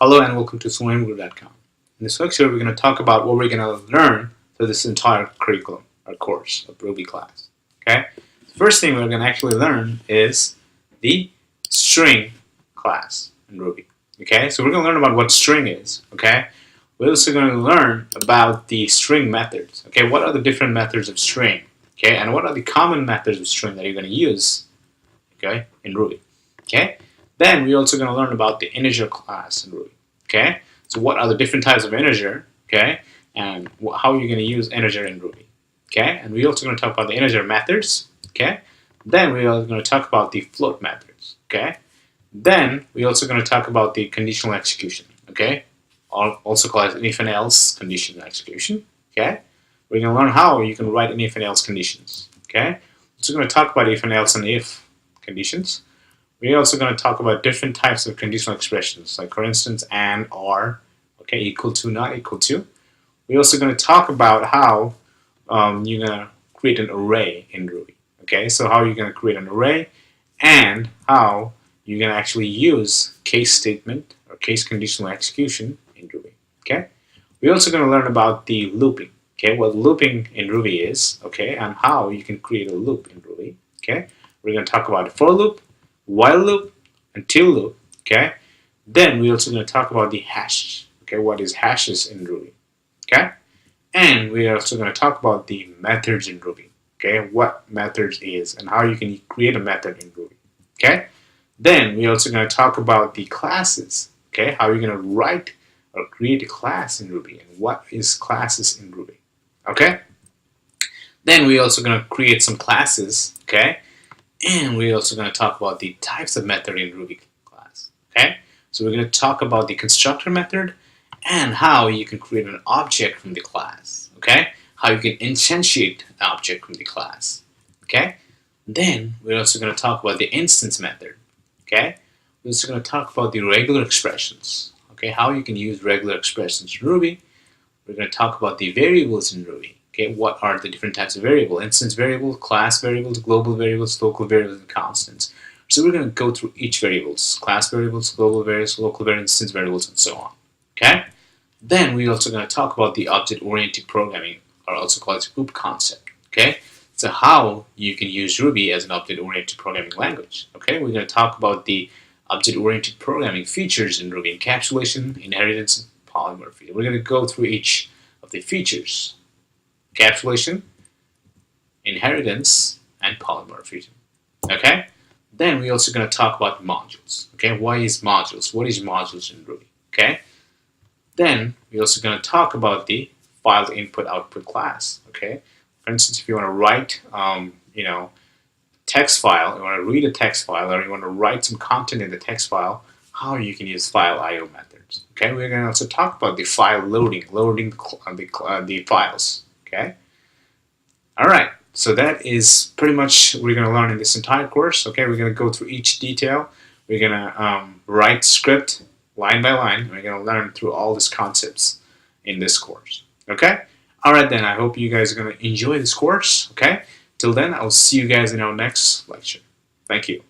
Hello and welcome to SwimGuru.com. In this lecture, we're going to talk about what we're going to learn through this entire curriculum or course of Ruby class. Okay. The first thing we're going to actually learn is the string class in Ruby. Okay. So we're going to learn about what string is. Okay. We're also going to learn about the string methods. Okay. What are the different methods of string? Okay. And what are the common methods of string that you're going to use? Okay. In Ruby. Okay. Then we're also going to learn about the integer class in Ruby. Okay, so what are the different types of integer? Okay, and how are you going to use integer in Ruby? Okay, and we're also going to talk about the integer methods. Okay, then we're going to talk about the float methods. Okay, then we're also going to talk about the conditional execution. Okay, also called an if and else conditional execution. Okay, we're going to learn how you can write an if and else conditions. Okay, so we're going to talk about if and else and if conditions. We're also going to talk about different types of conditional expressions, like for instance, and, or, okay, equal to, not equal to. We're also going to talk about how you're going to create an array in Ruby. Okay, so how you're going to create an array and how you're going to actually use case statement or case conditional execution in Ruby. Okay, we're also going to learn about the looping. Okay, what looping in Ruby is, okay, and how you can create a loop in Ruby. Okay, we're going to talk about a for loop, while loop, until loop. Okay, then we're also going to talk about the hash. Okay, what is hashes in Ruby? Okay, and we're also going to talk about the methods in Ruby. Okay, what methods is and how you can create a method in Ruby. Okay, then we're also going to talk about the classes. Okay, how you're going to write or create a class in Ruby and what is classes in Ruby. Okay, then we're also going to create some classes. Okay. And we're also going to talk about the types of method in Ruby class. Okay, so we're going to talk about the constructor method and how you can create an object from the class. Okay, how you can instantiate an object from the class. Okay, then we're also going to talk about the instance method. Okay, we're also going to talk about the regular expressions. Okay, how you can use regular expressions in Ruby. We're going to talk about the variables in Ruby. Okay, what are the different types of variable? Instance variable, class variables, global variables, local variables, and constants. So we're going to go through each variables, class variables, global variables, local variables, instance variables, and so on. Okay. Then we're also going to talk about the object-oriented programming, or also called OOP concept. Okay. So how you can use Ruby as an object-oriented programming language. Okay. We're going to talk about the object-oriented programming features in Ruby: encapsulation, inheritance, and polymorphism. We're going to go through each of the features. Encapsulation, inheritance, and polymorphism. Okay? Then we're also going to talk about modules. Okay? What is modules? What is modules in Ruby? Okay? Then we're also going to talk about the file input-output class. Okay? For instance, if you want to write, text file, you want to read a text file, or you want to write some content in the text file, how you can use file I/O methods. Okay? We're going to also talk about the file loading the files. Okay. All right. So that is pretty much what we're going to learn in this entire course. Okay. We're going to go through each detail. We're going to write script line by line. We're going to learn through all these concepts in this course. Okay. All right then. I hope you guys are going to enjoy this course. Okay. Till then, I'll see you guys in our next lecture. Thank you.